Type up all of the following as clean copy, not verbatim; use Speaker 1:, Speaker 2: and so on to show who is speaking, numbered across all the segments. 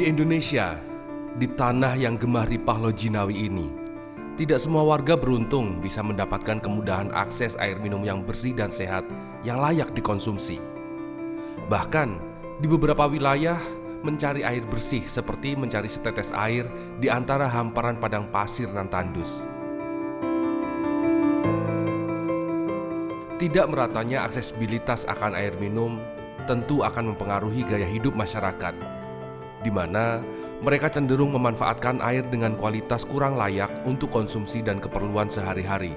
Speaker 1: Di Indonesia, di tanah yang gemah ripah Lojinawi ini, tidak semua warga beruntung bisa mendapatkan kemudahan akses air minum yang bersih dan sehat yang layak dikonsumsi. Bahkan, di beberapa wilayah, mencari air bersih seperti mencari setetes air di antara hamparan padang pasir nan tandus. Tidak meratanya aksesibilitas akan air minum tentu akan mempengaruhi gaya hidup masyarakat, di mana mereka cenderung memanfaatkan air dengan kualitas kurang layak untuk konsumsi dan keperluan sehari-hari.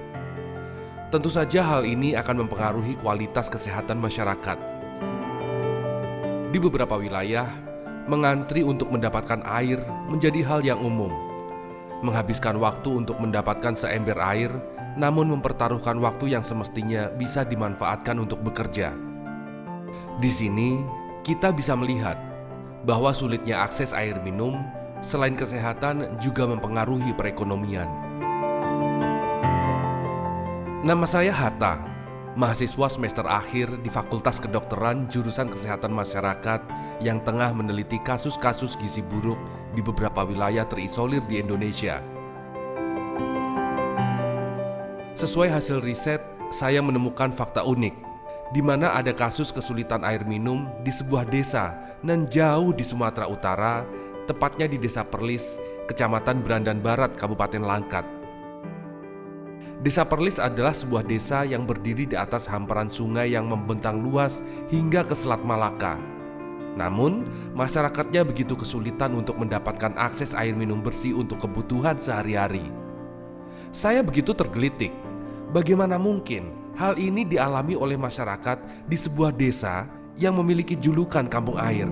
Speaker 1: Tentu saja hal ini akan mempengaruhi kualitas kesehatan masyarakat. Di beberapa wilayah, mengantri untuk mendapatkan air menjadi hal yang umum. Menghabiskan waktu untuk mendapatkan seember air, namun mempertaruhkan waktu yang semestinya bisa dimanfaatkan untuk bekerja. Di sini, kita bisa melihat bahwa sulitnya akses air minum selain kesehatan juga mempengaruhi perekonomian. Nama saya Hatta, mahasiswa semester akhir di Fakultas Kedokteran jurusan Kesehatan Masyarakat yang tengah meneliti kasus-kasus gizi buruk di beberapa wilayah terisolir di Indonesia. Sesuai hasil riset, saya menemukan fakta unik di mana ada kasus kesulitan air minum di sebuah desa nan jauh di Sumatera Utara, tepatnya di Desa Perlis, Kecamatan Berandan Barat, Kabupaten Langkat. Desa Perlis adalah sebuah desa yang berdiri di atas hamparan sungai yang membentang luas hingga ke Selat Malaka. Namun, masyarakatnya begitu kesulitan untuk mendapatkan akses air minum bersih untuk kebutuhan sehari-hari. Saya begitu tergelitik, bagaimana mungkin hal ini dialami oleh masyarakat di sebuah desa yang memiliki julukan kampung air.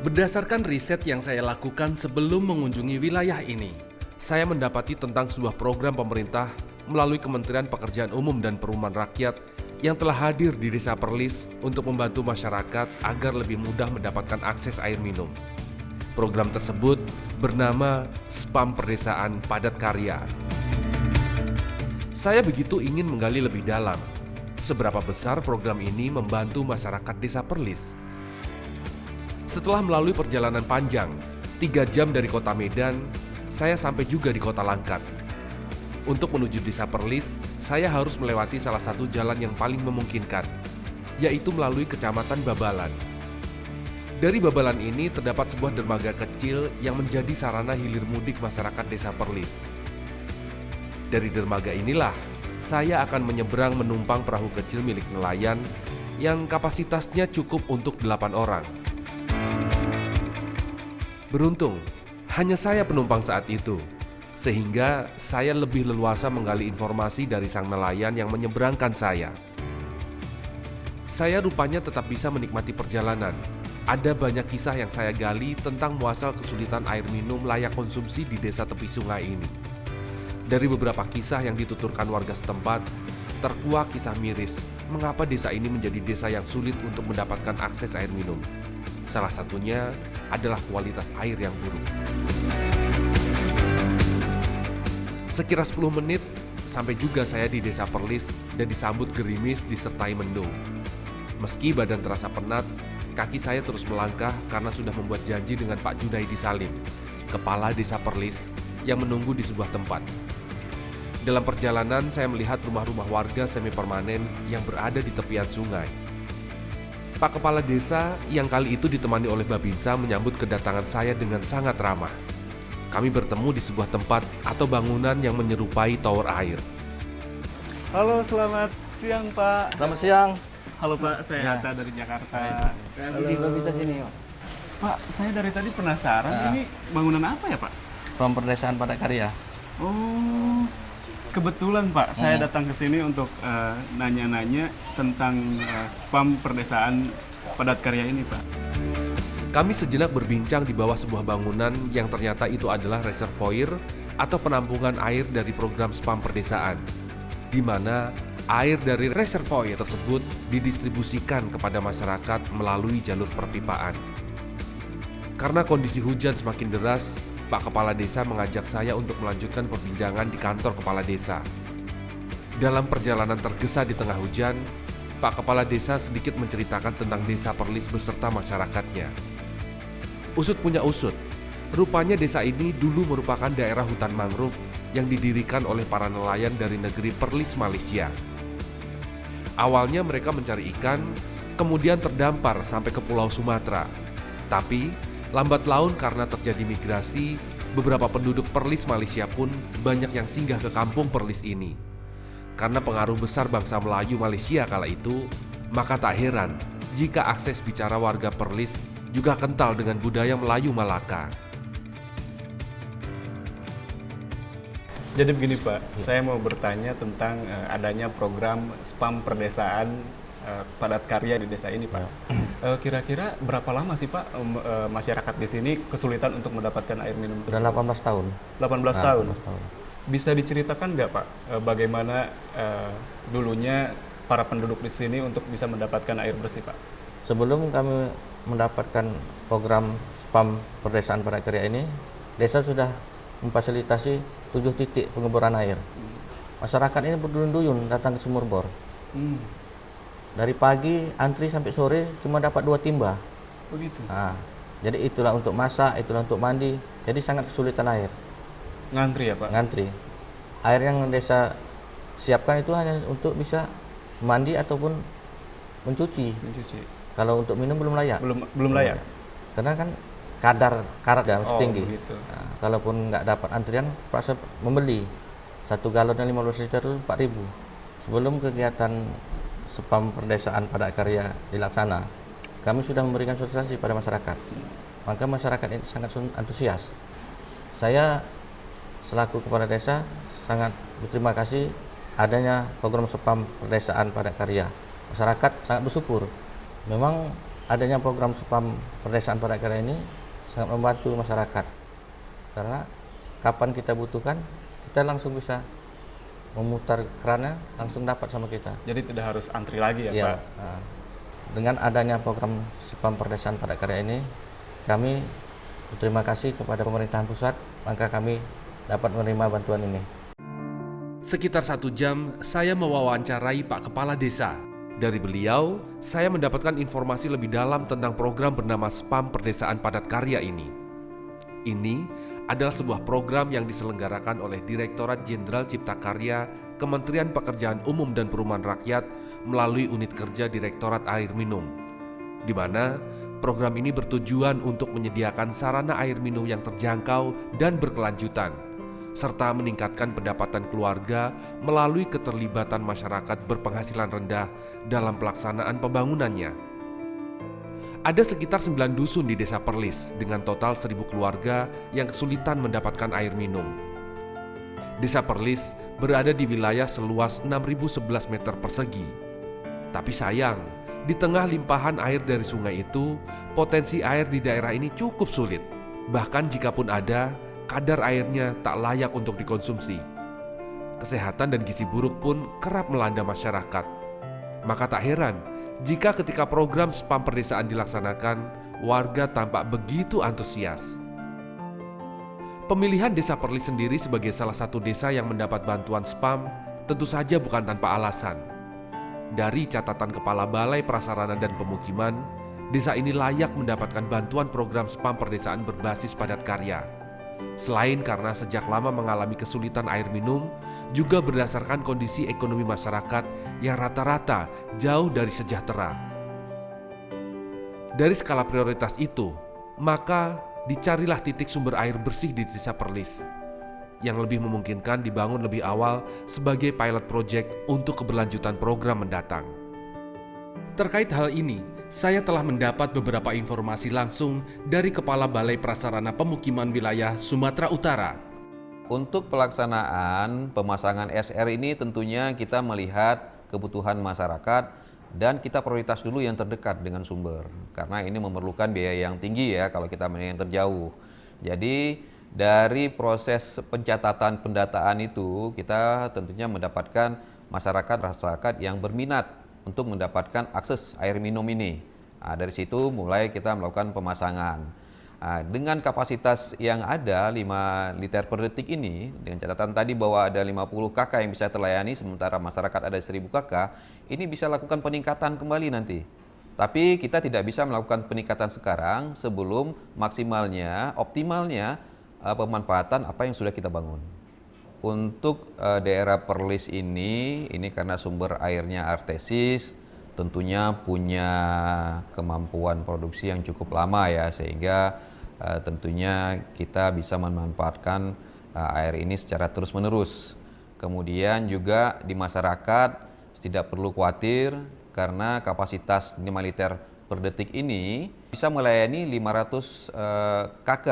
Speaker 1: Berdasarkan riset yang saya lakukan sebelum mengunjungi wilayah ini, saya mendapati tentang sebuah program pemerintah melalui Kementerian Pekerjaan Umum dan Perumahan Rakyat yang telah hadir di Desa Perlis untuk membantu masyarakat agar lebih mudah mendapatkan akses air minum. Program tersebut bernama Spam Perdesaan Padat Karya. Saya begitu ingin menggali lebih dalam, seberapa besar program ini membantu masyarakat Desa Perlis. Setelah melalui perjalanan panjang, 3 jam dari kota Medan, saya sampai juga di kota Langkat. Untuk menuju Desa Perlis, saya harus melewati salah satu jalan yang paling memungkinkan, yaitu melalui Kecamatan Babalan. Dari Babalan ini terdapat sebuah dermaga kecil yang menjadi sarana hilir mudik masyarakat Desa Perlis. Dari dermaga inilah, saya akan menyeberang menumpang perahu kecil milik nelayan yang kapasitasnya cukup untuk 8 orang. Beruntung, hanya saya penumpang saat itu, sehingga saya lebih leluasa menggali informasi dari sang nelayan yang menyeberangkan saya. Saya rupanya tetap bisa menikmati perjalanan. Ada banyak kisah yang saya gali tentang muasal kesulitan air minum layak konsumsi di desa tepi sungai ini. Dari beberapa kisah yang dituturkan warga setempat, terkuak kisah miris mengapa desa ini menjadi desa yang sulit untuk mendapatkan akses air minum. Salah satunya adalah kualitas air yang buruk. Sekira 10 menit, sampai juga saya di Desa Perlis dan disambut gerimis disertai mendung. Meski badan terasa penat, kaki saya terus melangkah karena sudah membuat janji dengan Pak Junaidi Salim, Kepala Desa Perlis, yang menunggu di sebuah tempat. Dalam perjalanan, saya melihat rumah-rumah warga semi permanen yang berada di tepian sungai. Pak Kepala Desa yang kali itu ditemani oleh Babinsa menyambut kedatangan saya dengan sangat ramah. Kami bertemu di sebuah tempat atau bangunan yang menyerupai tower air.
Speaker 2: Halo, selamat siang Pak.
Speaker 3: Selamat siang.
Speaker 2: Halo Pak, saya Hatta dari Jakarta.
Speaker 3: Halo. Bisa sini, Pak.
Speaker 2: Pak, saya dari tadi penasaran, ini bangunan apa ya Pak?
Speaker 3: Spam Perdesaan Padat Karya.
Speaker 2: Oh, kebetulan Pak, saya datang ke sini untuk nanya-nanya tentang Spam Perdesaan Padat Karya ini Pak.
Speaker 1: Kami sejenak berbincang di bawah sebuah bangunan yang ternyata itu adalah reservoir atau penampungan air dari program Spam Perdesaan, di mana air dari reservoir tersebut didistribusikan kepada masyarakat melalui jalur perpipaan. Karena kondisi hujan semakin deras, Pak Kepala Desa mengajak saya untuk melanjutkan perbincangan di kantor Kepala Desa. Dalam perjalanan tergesa di tengah hujan, Pak Kepala Desa sedikit menceritakan tentang Desa Perlis beserta masyarakatnya. Usut punya usut, rupanya desa ini dulu merupakan daerah hutan mangrove yang didirikan oleh para nelayan dari negeri Perlis, Malaysia. Awalnya mereka mencari ikan, kemudian terdampar sampai ke Pulau Sumatera. Tapi, lambat laun karena terjadi migrasi, beberapa penduduk Perlis Malaysia pun banyak yang singgah ke kampung Perlis ini. Karena pengaruh besar bangsa Melayu Malaysia kala itu, maka tak heran jika akses bicara warga Perlis juga kental dengan budaya Melayu Malaka.
Speaker 2: Jadi begini Pak, saya mau bertanya tentang adanya program spam perdesaan padat karya di desa ini Pak. Kira-kira berapa lama sih Pak masyarakat di sini kesulitan untuk mendapatkan air minum
Speaker 3: Sudah 18 tahun.
Speaker 2: 18 tahun.
Speaker 3: 18 tahun.
Speaker 2: Bisa diceritakan nggak Pak bagaimana dulunya para penduduk di sini untuk bisa mendapatkan air bersih Pak?
Speaker 3: Sebelum kami mendapatkan program spam perdesaan padat karya ini, desa sudah memfasilitasi 7 titik pengeboran air. Masyarakat ini berduyun-duyun datang ke sumur bor. Dari pagi antri sampai sore cuma dapat 2 timba.
Speaker 2: Begitu.
Speaker 3: Nah, jadi itulah untuk masak, itulah untuk mandi. Jadi sangat kesulitan air.
Speaker 2: Ngantri ya Pak?
Speaker 3: Ngantri. Air yang desa siapkan itu hanya untuk bisa mandi ataupun mencuci.
Speaker 2: Mencuci.
Speaker 3: Kalau untuk minum belum layak.
Speaker 2: Belum layak.
Speaker 3: Karena kan kadar karat harus tinggi.
Speaker 2: Begitu.
Speaker 3: Nah, kalaupun nggak dapat antrian, paksa membeli 1 galonnya 15 liter itu 4.000. Sebelum kegiatan spam perdesaan padat karya dilaksana, kami sudah memberikan sosialisasi pada masyarakat. Maka masyarakat ini sangat antusias. Saya selaku kepala desa sangat berterima kasih adanya program spam perdesaan padat karya. Masyarakat sangat bersyukur. Memang adanya program spam perdesaan padat karya ini sangat membantu masyarakat. Karena kapan kita butuhkan, kita langsung bisa memutar kerannya, langsung dapat sama kita.
Speaker 2: Jadi tidak harus antri lagi ya
Speaker 3: Iya.
Speaker 2: Pak?
Speaker 3: Nah, dengan adanya program spam perdesaan padat karya ini, kami berterima kasih kepada pemerintahan pusat, maka kami dapat menerima bantuan ini.
Speaker 1: Sekitar 1 jam, saya mewawancarai Pak Kepala Desa. Dari beliau, saya mendapatkan informasi lebih dalam tentang program bernama Spam Perdesaan Padat Karya ini. Ini adalah sebuah program yang diselenggarakan oleh Direktorat Jenderal Cipta Karya Kementerian Pekerjaan Umum dan Perumahan Rakyat melalui unit kerja Direktorat Air Minum, di mana program ini bertujuan untuk menyediakan sarana air minum yang terjangkau dan berkelanjutan, serta meningkatkan pendapatan keluarga melalui keterlibatan masyarakat berpenghasilan rendah dalam pelaksanaan pembangunannya. Ada sekitar 9 dusun di Desa Perlis dengan total 1.000 keluarga yang kesulitan mendapatkan air minum. Desa Perlis berada di wilayah seluas 6.011 meter persegi. Tapi sayang, di tengah limpahan air dari sungai itu, potensi air di daerah ini cukup sulit. Bahkan jikapun ada, kadar airnya tak layak untuk dikonsumsi. Kesehatan dan gizi buruk pun kerap melanda masyarakat. Maka tak heran jika ketika program spam perdesaan dilaksanakan, warga tampak begitu antusias. Pemilihan Desa Perlis sendiri sebagai salah satu desa yang mendapat bantuan spam tentu saja bukan tanpa alasan. Dari catatan Kepala Balai Prasarana dan Pemukiman, desa ini layak mendapatkan bantuan program spam perdesaan berbasis padat karya. Selain karena sejak lama mengalami kesulitan air minum, juga berdasarkan kondisi ekonomi masyarakat yang rata-rata jauh dari sejahtera. Dari skala prioritas itu, maka dicarilah titik sumber air bersih di Desa Perlis, yang lebih memungkinkan dibangun lebih awal sebagai pilot project untuk keberlanjutan program mendatang. Terkait hal ini, saya telah mendapat beberapa informasi langsung dari Kepala Balai Prasarana Pemukiman Wilayah Sumatera Utara.
Speaker 4: Untuk pelaksanaan pemasangan SR ini tentunya kita melihat kebutuhan masyarakat dan kita prioritas dulu yang terdekat dengan sumber. Karena ini memerlukan biaya yang tinggi ya kalau kita yang terjauh. Jadi dari proses pencatatan pendataan itu kita tentunya mendapatkan masyarakat yang berminat untuk mendapatkan akses air minum ini. Nah, dari situ mulai kita melakukan pemasangan. Nah, dengan kapasitas yang ada 5 liter per detik ini, dengan catatan tadi bahwa ada 50 kakak yang bisa terlayani, sementara masyarakat ada 1000 kakak, ini bisa lakukan peningkatan kembali nanti. Tapi kita tidak bisa melakukan peningkatan sekarang sebelum maksimalnya, optimalnya pemanfaatan apa yang sudah kita bangun. Untuk daerah Perlis ini karena sumber airnya artesis, tentunya punya kemampuan produksi yang cukup lama ya, sehingga tentunya kita bisa memanfaatkan air ini secara terus-menerus. Kemudian juga di masyarakat tidak perlu khawatir karena kapasitas 5 liter per detik ini bisa melayani 500 KK.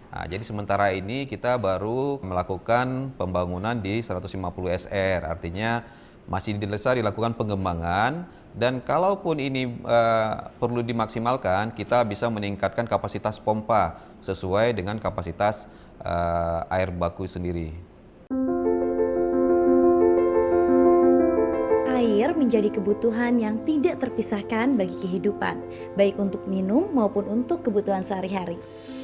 Speaker 4: Nah, jadi sementara ini kita baru melakukan pembangunan di 150 SR, artinya masih dilakukan pengembangan, dan kalaupun ini perlu dimaksimalkan, kita bisa meningkatkan kapasitas pompa sesuai dengan kapasitas air baku sendiri.
Speaker 5: Air menjadi kebutuhan yang tidak terpisahkan bagi kehidupan, baik untuk minum maupun untuk kebutuhan sehari-hari.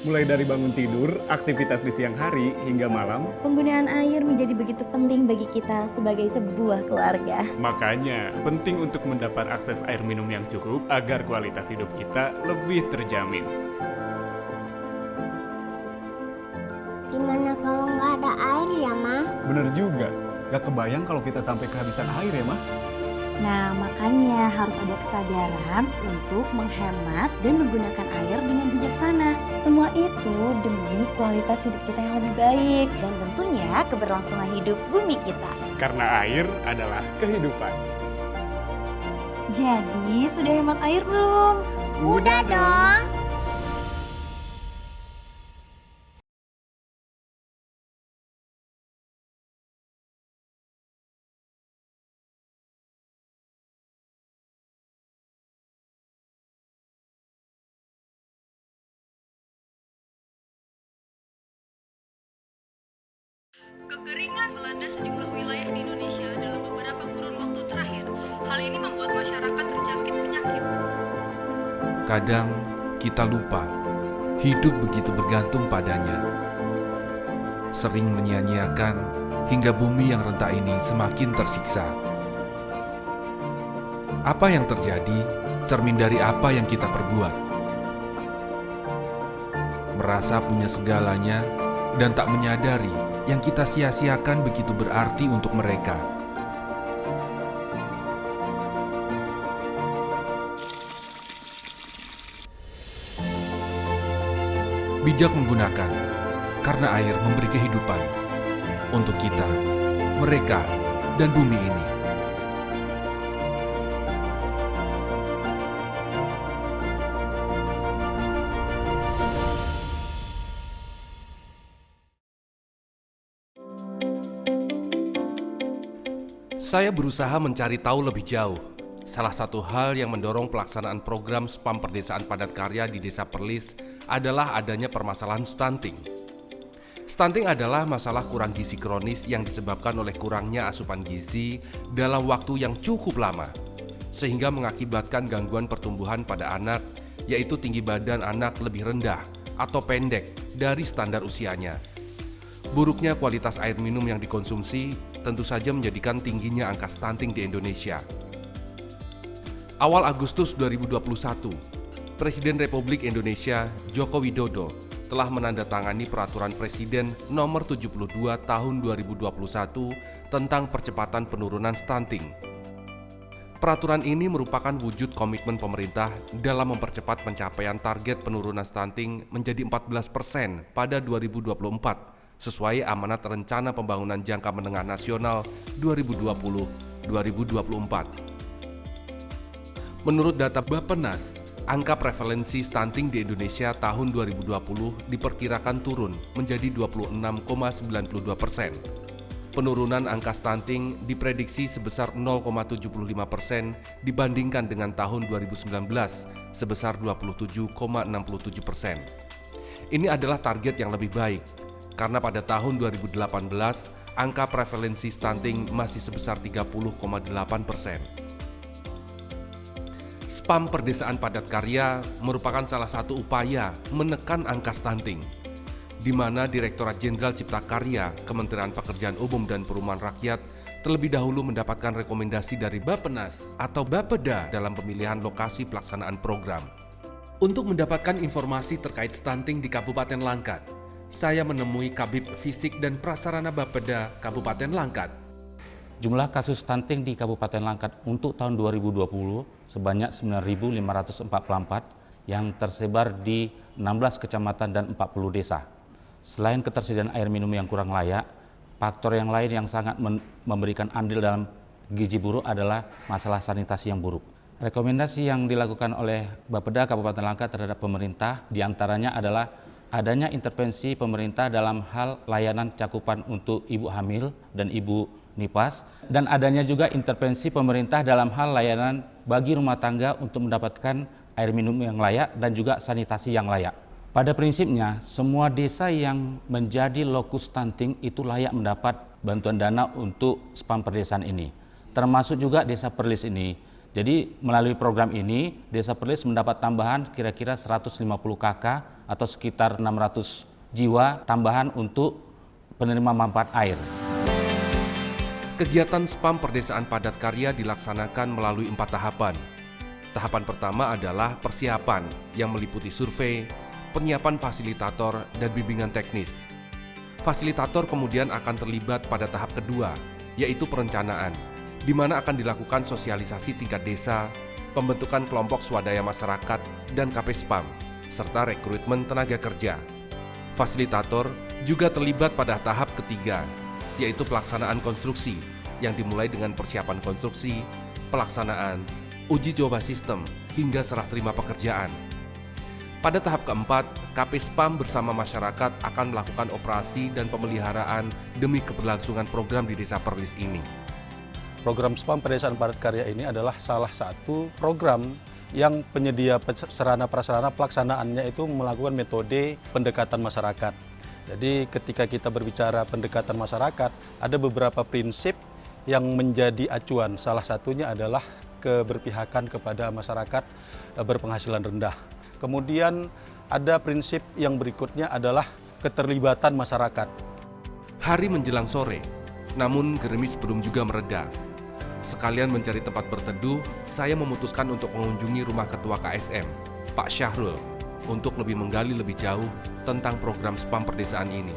Speaker 2: Mulai dari bangun tidur, aktivitas di siang hari, hingga malam.
Speaker 5: Penggunaan air menjadi begitu penting bagi kita sebagai sebuah keluarga.
Speaker 2: Makanya, penting untuk mendapat akses air minum yang cukup agar kualitas hidup kita lebih terjamin.
Speaker 6: Gimana kalau nggak ada air ya, Mah?
Speaker 2: Bener juga, gak kebayang kalau kita sampai kehabisan air ya, Mah.
Speaker 5: Nah, makanya harus ada kesadaran untuk menghemat dan menggunakan air dengan bijaksana. Semua itu demi kualitas hidup kita yang lebih baik dan tentunya keberlangsungan hidup bumi kita.
Speaker 2: Karena air adalah kehidupan.
Speaker 5: Jadi, sudah hemat air belum?
Speaker 6: Udah dong.
Speaker 7: Kekeringan melanda sejumlah wilayah di Indonesia dalam beberapa kurun waktu terakhir. Hal ini membuat masyarakat terjangkit penyakit.
Speaker 1: Kadang kita lupa, hidup begitu bergantung padanya. Sering menyia-nyiakan hingga bumi yang renta ini semakin tersiksa. Apa yang terjadi cermin dari apa yang kita perbuat. Merasa punya segalanya dan tak menyadari yang kita sia-siakan begitu berarti untuk mereka. Bijak menggunakan, karena air memberi kehidupan untuk kita, mereka, dan bumi ini. Saya berusaha mencari tahu lebih jauh. Salah satu hal yang mendorong pelaksanaan program spam perdesaan padat karya di Desa Perlis adalah adanya permasalahan stunting. Stunting adalah masalah kurang gizi kronis yang disebabkan oleh kurangnya asupan gizi dalam waktu yang cukup lama, sehingga mengakibatkan gangguan pertumbuhan pada anak, yaitu tinggi badan anak lebih rendah atau pendek dari standar usianya. Buruknya kualitas air minum yang dikonsumsi tentu saja menjadikan tingginya angka stunting di Indonesia. Awal Agustus 2021, Presiden Republik Indonesia Joko Widodo telah menandatangani Peraturan Presiden Nomor 72 Tahun 2021 tentang percepatan penurunan stunting. Peraturan ini merupakan wujud komitmen pemerintah dalam mempercepat pencapaian target penurunan stunting menjadi 14% pada 2024 sesuai amanat Rencana Pembangunan Jangka Menengah Nasional 2020-2024. Menurut data Bappenas, angka prevalensi stunting di Indonesia tahun 2020 diperkirakan turun menjadi 26,92%. Penurunan angka stunting diprediksi sebesar 0,75% dibandingkan dengan tahun 2019 sebesar 27,67%. Ini adalah target yang lebih baik, karena pada tahun 2018 angka prevalensi stunting masih sebesar 30,8%. Spam Perdesaan Padat Karya merupakan salah satu upaya menekan angka stunting, di mana Direktorat Jenderal Cipta Karya Kementerian Pekerjaan Umum dan Perumahan Rakyat terlebih dahulu mendapatkan rekomendasi dari Bappenas atau Bapeda dalam pemilihan lokasi pelaksanaan program. Untuk mendapatkan informasi terkait stunting di Kabupaten Langkat, saya menemui Kabid Fisik dan Prasarana Bapeda Kabupaten Langkat.
Speaker 8: Jumlah kasus stunting di Kabupaten Langkat untuk tahun 2020 sebanyak 9.544 yang tersebar di 16 kecamatan dan 40 desa. Selain ketersediaan air minum yang kurang layak, faktor yang lain yang sangat memberikan andil dalam gizi buruk adalah masalah sanitasi yang buruk. Rekomendasi yang dilakukan oleh Bapeda Kabupaten Langkat terhadap pemerintah diantaranya adalah adanya intervensi pemerintah dalam hal layanan cakupan untuk ibu hamil dan ibu nipas, dan adanya juga intervensi pemerintah dalam hal layanan bagi rumah tangga untuk mendapatkan air minum yang layak dan juga sanitasi yang layak. Pada prinsipnya, semua desa yang menjadi lokus stunting itu layak mendapat bantuan dana untuk spam perdesaan ini, termasuk juga Desa Perlis ini. Jadi melalui program ini, Desa Perlis mendapat tambahan kira-kira 150 KK atau sekitar 600 jiwa tambahan untuk penerima manfaat air.
Speaker 1: Kegiatan Spam Perdesaan Padat Karya dilaksanakan melalui 4 tahapan. Tahapan pertama adalah persiapan yang meliputi survei, penyiapan fasilitator, dan bimbingan teknis. Fasilitator kemudian akan terlibat pada tahap kedua, yaitu perencanaan, di mana akan dilakukan sosialisasi tingkat desa, pembentukan kelompok swadaya masyarakat, dan KP Spam, serta rekrutmen tenaga kerja. Fasilitator juga terlibat pada tahap ketiga, yaitu pelaksanaan konstruksi yang dimulai dengan persiapan konstruksi, pelaksanaan, uji coba sistem, hingga serah terima pekerjaan. Pada tahap keempat, KP Spam bersama masyarakat akan melakukan operasi dan pemeliharaan demi keberlangsungan program di Desa Perlis ini.
Speaker 9: Program Spam Perdesaan Padat Karya ini adalah salah satu program yang penyedia sarana prasarana pelaksanaannya itu melakukan metode pendekatan masyarakat. Jadi ketika kita berbicara pendekatan masyarakat, ada beberapa prinsip yang menjadi acuan. Salah satunya adalah keberpihakan kepada masyarakat berpenghasilan rendah. Kemudian ada prinsip yang berikutnya adalah keterlibatan masyarakat.
Speaker 1: Hari menjelang sore, namun gerimis belum juga mereda. Sekalian mencari tempat berteduh, saya memutuskan untuk mengunjungi rumah Ketua KSM, Pak Syahrul, untuk lebih menggali lebih jauh tentang program Spam Perdesaan ini.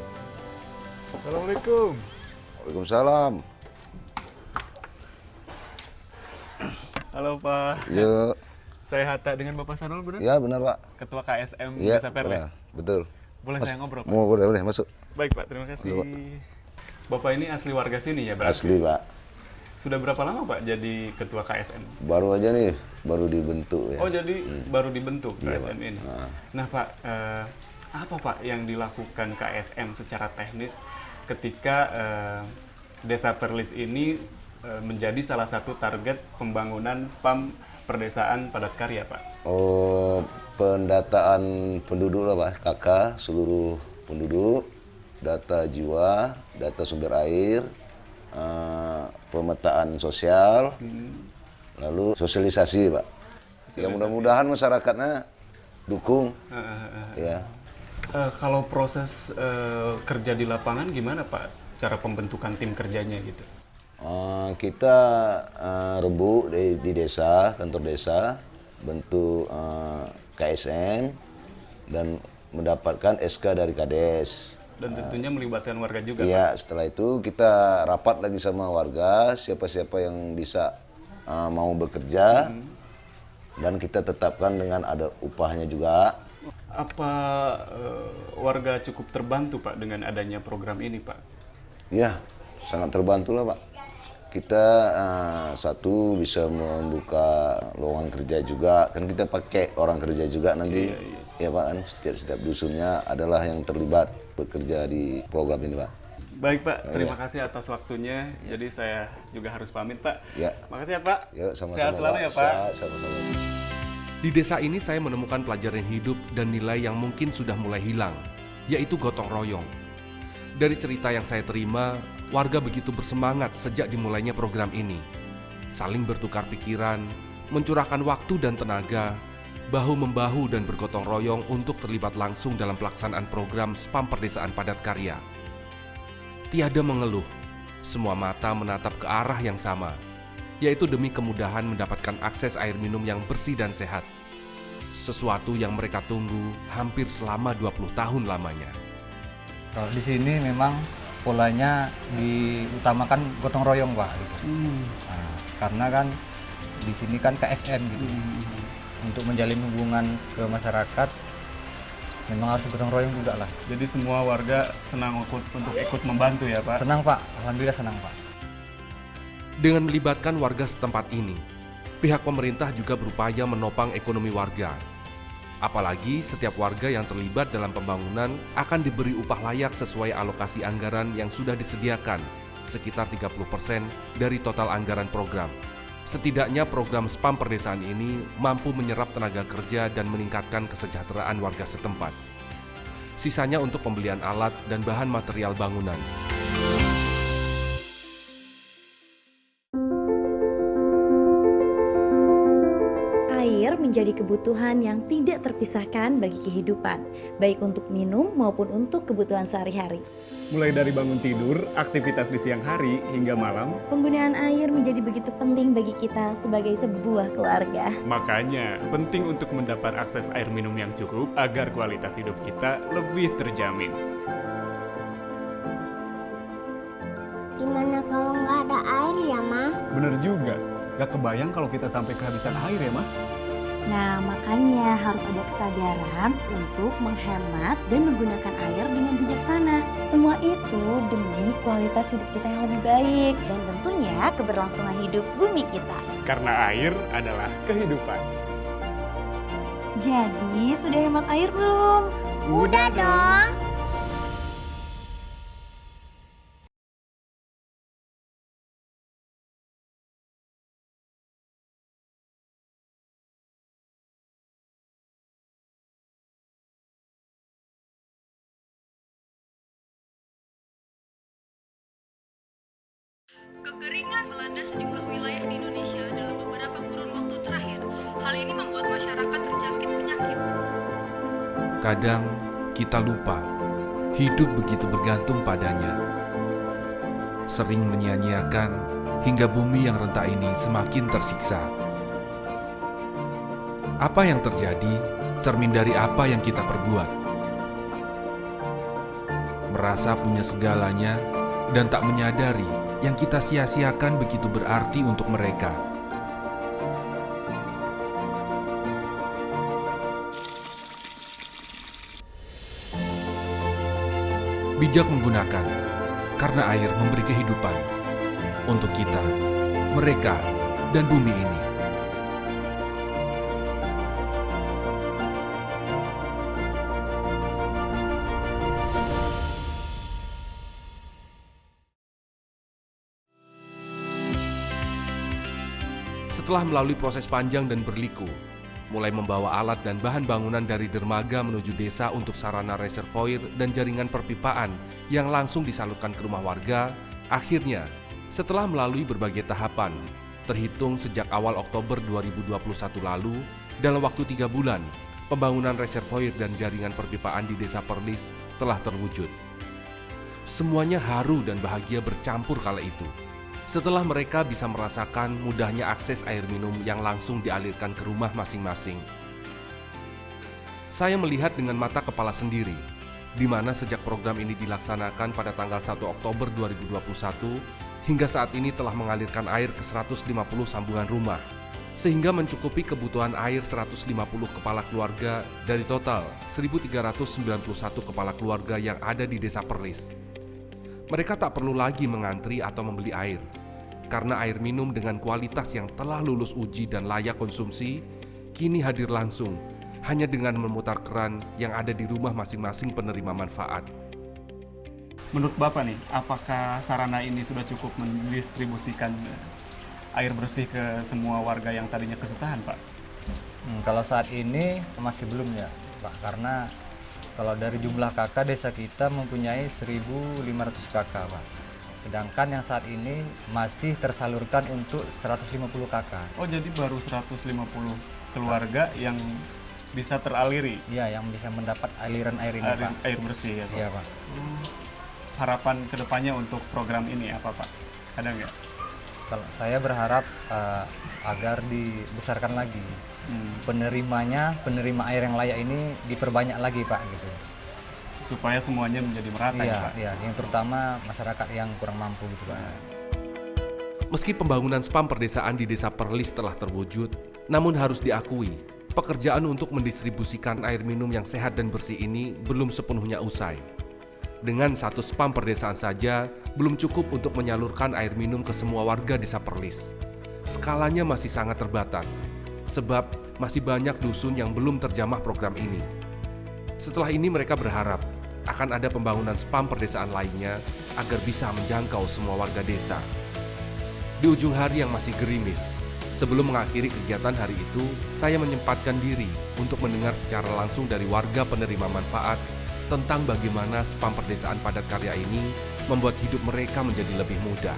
Speaker 2: Assalamualaikum.
Speaker 10: Waalaikumsalam.
Speaker 2: Halo Pak.
Speaker 10: Yuk.
Speaker 2: Saya Hatta dengan Bapak Sanul, benar?
Speaker 10: Ya benar Pak.
Speaker 2: Ketua KSM
Speaker 10: Ya,
Speaker 2: Desa Perlis.
Speaker 10: benar. Betul.
Speaker 2: Boleh saya ngobrol, Pak?
Speaker 10: Boleh masuk.
Speaker 2: Baik Pak, terima kasih.
Speaker 10: Masuk, Pak.
Speaker 2: Bapak ini asli warga sini ya, berarti?
Speaker 10: Asli Pak.
Speaker 2: Sudah berapa lama Pak jadi Ketua KSM?
Speaker 10: Baru aja nih, baru dibentuk ya.
Speaker 2: Oh jadi baru dibentuk
Speaker 10: Iya,
Speaker 2: KSM
Speaker 10: Pak.
Speaker 2: ini. Nah Pak, apa Pak yang dilakukan KSM secara teknis ketika Desa Perlis ini menjadi salah satu target pembangunan Spam Perdesaan Padat Karya Pak?
Speaker 10: Oh, pendataan penduduk lah Pak, KK, seluruh penduduk, data jiwa, data sumber air, pemetaan sosial, lalu sosialisasi Pak. Ya mudah-mudahan masyarakatnya dukung. Ya.
Speaker 2: Kalau proses kerja di lapangan gimana Pak? Cara pembentukan tim kerjanya gitu?
Speaker 10: Kita rembuk di desa, kantor desa, bentuk KSM dan mendapatkan SK dari Kades.
Speaker 2: Dan tentunya melibatkan warga juga.
Speaker 10: Iya, setelah itu kita rapat lagi sama warga, siapa-siapa yang bisa mau bekerja, dan kita tetapkan dengan ada upahnya juga.
Speaker 2: Apa warga cukup terbantu Pak dengan adanya program ini Pak?
Speaker 10: Ya, sangat terbantu lah Pak. Kita satu bisa membuka lowongan kerja juga, kan kita pakai orang kerja juga nanti. Ya Pak, kan setiap dusunnya adalah yang terlibat bekerja di program ini Pak.
Speaker 2: Baik Pak, terima kasih atas waktunya. Jadi saya juga harus pamit Pak.
Speaker 10: Ya.
Speaker 2: Makasih ya Pak.
Speaker 10: Ya, sama-sama,
Speaker 2: sehat selalu
Speaker 10: Pak.
Speaker 2: ya Pak.
Speaker 10: Sehat, sama-sama.
Speaker 1: Di desa ini saya menemukan pelajaran hidup dan nilai yang mungkin sudah mulai hilang, yaitu gotong royong. Dari cerita yang saya terima, warga begitu bersemangat sejak dimulainya program ini. Saling bertukar pikiran, mencurahkan waktu dan tenaga, bahu-membahu dan bergotong royong untuk terlibat langsung dalam pelaksanaan program Spam Perdesaan Padat Karya. Tiada mengeluh, semua mata menatap ke arah yang sama, yaitu demi kemudahan mendapatkan akses air minum yang bersih dan sehat. Sesuatu yang mereka tunggu hampir selama 20 tahun lamanya.
Speaker 11: Kalau di sini memang polanya diutamakan gotong royong, Pak. Gitu. Nah, karena kan di sini kan KSM gitu. Untuk menjalin hubungan ke masyarakat memang harus gotong royong juga lah.
Speaker 2: Jadi semua warga senang untuk ikut membantu ya Pak?
Speaker 11: Senang Pak, alhamdulillah senang Pak.
Speaker 1: Dengan melibatkan warga setempat ini, pihak pemerintah juga berupaya menopang ekonomi warga. Apalagi setiap warga yang terlibat dalam pembangunan akan diberi upah layak sesuai alokasi anggaran yang sudah disediakan, sekitar 30% dari total anggaran program. Setidaknya program Spam Perdesaan ini mampu menyerap tenaga kerja dan meningkatkan kesejahteraan warga setempat. Sisanya untuk pembelian alat dan bahan material bangunan.
Speaker 5: Air menjadi kebutuhan yang tidak terpisahkan bagi kehidupan, baik untuk minum maupun untuk kebutuhan sehari-hari.
Speaker 2: Mulai dari bangun tidur, aktivitas di siang hari, hingga malam.
Speaker 5: Penggunaan air menjadi begitu penting bagi kita sebagai sebuah keluarga.
Speaker 2: Makanya, penting untuk mendapat akses air minum yang cukup agar kualitas hidup kita lebih terjamin.
Speaker 6: Gimana kalau nggak ada air ya, Ma?
Speaker 2: Bener juga, gak kebayang kalau kita sampai kehabisan air ya, Ma?
Speaker 5: Nah, makanya harus ada kesadaran untuk menghemat dan menggunakan air dengan bijaksana. Semua itu demi kualitas hidup kita yang lebih baik dan tentunya keberlangsungan hidup bumi kita.
Speaker 2: Karena air adalah kehidupan.
Speaker 5: Jadi, sudah hemat air belum?
Speaker 6: Udah dong.
Speaker 7: Kekeringan melanda sejumlah wilayah di Indonesia dalam beberapa kurun waktu terakhir. Hal ini membuat masyarakat terjangkit penyakit.
Speaker 1: Kadang kita lupa, hidup begitu bergantung padanya. Sering menyia-nyiakan hingga bumi yang renta ini semakin tersiksa. Apa yang terjadi cermin dari apa yang kita perbuat. Merasa punya segalanya dan tak menyadari yang kita sia-siakan begitu berarti untuk mereka. Bijak menggunakan, karena air memberi kehidupan untuk kita, mereka, dan bumi ini. Setelah melalui proses panjang dan berliku, mulai membawa alat dan bahan bangunan dari dermaga menuju desa untuk sarana reservoir dan jaringan perpipaan yang langsung disalurkan ke rumah warga, akhirnya setelah melalui berbagai tahapan, terhitung sejak awal Oktober 2021 lalu, dalam waktu 3 bulan, pembangunan reservoir dan jaringan perpipaan di Desa Perlis telah terwujud. Semuanya haru dan bahagia bercampur kala itu. Setelah mereka bisa merasakan mudahnya akses air minum yang langsung dialirkan ke rumah masing-masing. Saya melihat dengan mata kepala sendiri, di mana sejak program ini dilaksanakan pada tanggal 1 Oktober 2021, hingga saat ini telah mengalirkan air ke 150 sambungan rumah, sehingga mencukupi kebutuhan air 150 kepala keluarga dari total 1.391 kepala keluarga yang ada di Desa Perlis. Mereka tak perlu lagi mengantri atau membeli air, karena air minum dengan kualitas yang telah lulus uji dan layak konsumsi, kini hadir langsung, hanya dengan memutar keran yang ada di rumah masing-masing penerima manfaat.
Speaker 2: Menurut Bapak nih, apakah sarana ini sudah cukup mendistribusikan air bersih ke semua warga yang tadinya kesusahan, Pak?
Speaker 11: Kalau saat ini masih belum ya, Pak, karena kalau dari jumlah KK desa kita mempunyai 1.500 KK, Pak. Sedangkan yang saat ini masih tersalurkan untuk 150 kakak.
Speaker 2: Oh, jadi baru 150 keluarga yang bisa teraliri.
Speaker 11: Iya, yang bisa mendapat aliran air ini, Pak.
Speaker 2: Air bersih ya, Pak.
Speaker 11: Iya, Pak.
Speaker 2: Harapan kedepannya untuk program ini apa, Pak? Ada nggak?
Speaker 11: Kalau saya berharap agar dibesarkan lagi. Penerima air yang layak ini diperbanyak lagi, Pak, gitu.
Speaker 2: Supaya semuanya menjadi merata ya, Pak?
Speaker 11: Iya, yang terutama masyarakat yang kurang mampu gitu, Pak.
Speaker 1: Meski pembangunan spam perdesaan di Desa Perlis telah terwujud, namun harus diakui, pekerjaan untuk mendistribusikan air minum yang sehat dan bersih ini belum sepenuhnya usai. Dengan satu spam perdesaan saja, belum cukup untuk menyalurkan air minum ke semua warga Desa Perlis. Skalanya masih sangat terbatas, sebab masih banyak dusun yang belum terjamah program ini. Setelah ini mereka berharap akan ada pembangunan spam perdesaan lainnya agar bisa menjangkau semua warga desa. Di ujung hari yang masih gerimis, sebelum mengakhiri kegiatan hari itu, saya menyempatkan diri untuk mendengar secara langsung dari warga penerima manfaat tentang bagaimana spam perdesaan padat karya ini membuat hidup mereka menjadi lebih mudah.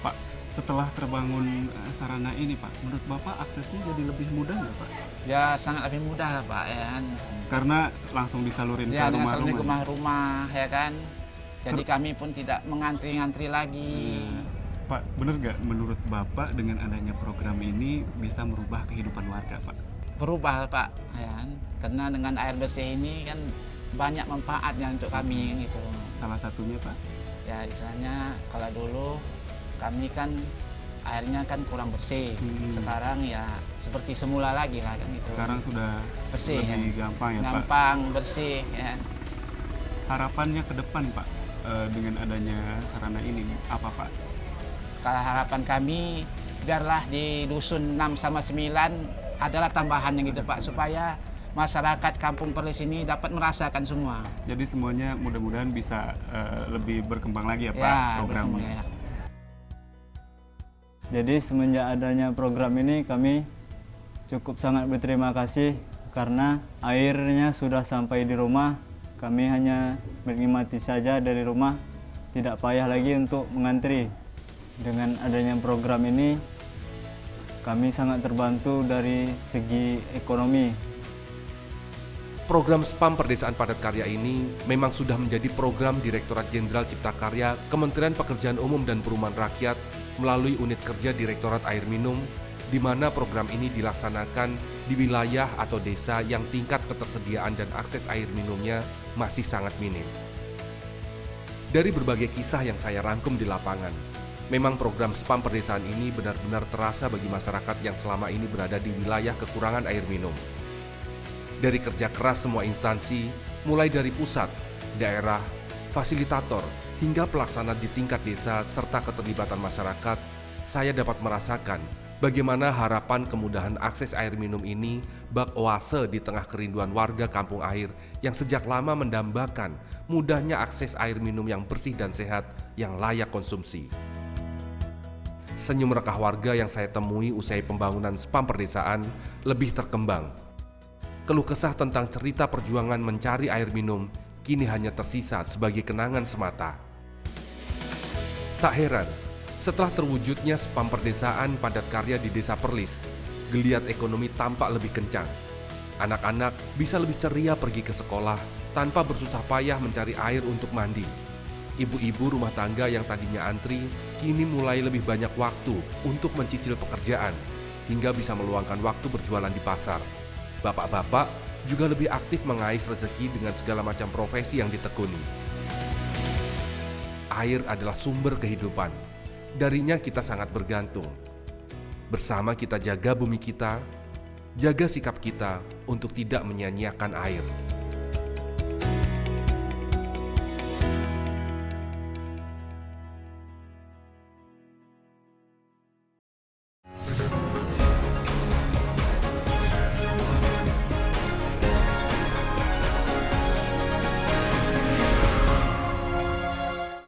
Speaker 2: Pak, setelah terbangun sarana ini, Pak, menurut Bapak aksesnya jadi lebih mudah nggak, Pak?
Speaker 12: Ya sangat lebih mudah lah, Pak, ya kan.
Speaker 2: Karena langsung disalurin
Speaker 12: ya,
Speaker 2: ke
Speaker 12: rumah-rumah.
Speaker 2: ke
Speaker 12: rumah-rumah, ya kan. Jadi kami pun tidak mengantri-ngantri lagi.
Speaker 2: Pak, benar nggak menurut Bapak dengan adanya program ini bisa merubah kehidupan warga, Pak?
Speaker 12: Berubah, Pak, ya kan. Karena dengan air bersih ini kan banyak manfaatnya untuk kami gitu.
Speaker 2: Salah satunya, Pak?
Speaker 12: Ya istilahnya kalau dulu kami kan airnya kan kurang bersih. Sekarang ya seperti semula lagi lah kan gitu.
Speaker 2: Sekarang sudah
Speaker 12: bersih,
Speaker 2: lebih
Speaker 12: ya.
Speaker 2: gampang ya, Pak?
Speaker 12: Gampang, bersih ya.
Speaker 2: Harapannya ke depan, Pak, dengan adanya sarana ini apa, Pak?
Speaker 12: Kalau harapan kami biarlah di dusun 6 sama 9 adalah tambahannya gitu, Pak, supaya masyarakat Kampung Perlis ini dapat merasakan semua.
Speaker 2: Jadi semuanya mudah-mudahan bisa lebih berkembang lagi ya, Pak, programnya.
Speaker 12: Ya.
Speaker 13: Jadi semenjak adanya program ini kami cukup sangat berterima kasih karena airnya sudah sampai di rumah. Kami hanya menikmati saja dari rumah, tidak payah lagi untuk mengantri. Dengan adanya program ini kami sangat terbantu dari segi ekonomi.
Speaker 1: Program spam perdesaan padat karya ini memang sudah menjadi program Direktorat Jenderal Cipta Karya Kementerian Pekerjaan Umum dan Perumahan Rakyat melalui unit kerja Direktorat Air Minum, di mana program ini dilaksanakan di wilayah atau desa yang tingkat ketersediaan dan akses air minumnya masih sangat minim. Dari berbagai kisah yang saya rangkum di lapangan, memang program spam perdesaan ini benar-benar terasa bagi masyarakat yang selama ini berada di wilayah kekurangan air minum. Dari kerja keras semua instansi, mulai dari pusat, daerah, fasilitator, hingga pelaksana di tingkat desa serta keterlibatan masyarakat, saya dapat merasakan bagaimana harapan kemudahan akses air minum ini bak oase di tengah kerinduan warga kampung air yang sejak lama mendambakan mudahnya akses air minum yang bersih dan sehat yang layak konsumsi. Senyum rekah warga yang saya temui usai pembangunan spam perdesaan lebih terkembang. Keluh kesah tentang cerita perjuangan mencari air minum kini hanya tersisa sebagai kenangan semata. Tak heran, setelah terwujudnya spam perdesaan padat karya di Desa Perlis, geliat ekonomi tampak lebih kencang. Anak-anak bisa lebih ceria pergi ke sekolah tanpa bersusah payah mencari air untuk mandi. Ibu-ibu rumah tangga yang tadinya antri, kini mulai lebih banyak waktu untuk mencicil pekerjaan, hingga bisa meluangkan waktu berjualan di pasar. Bapak-bapak juga lebih aktif mengais rezeki dengan segala macam profesi yang ditekuni. Air adalah sumber kehidupan. Darinya kita sangat bergantung. Bersama kita jaga bumi kita, jaga sikap kita untuk tidak menyia-nyiakan air.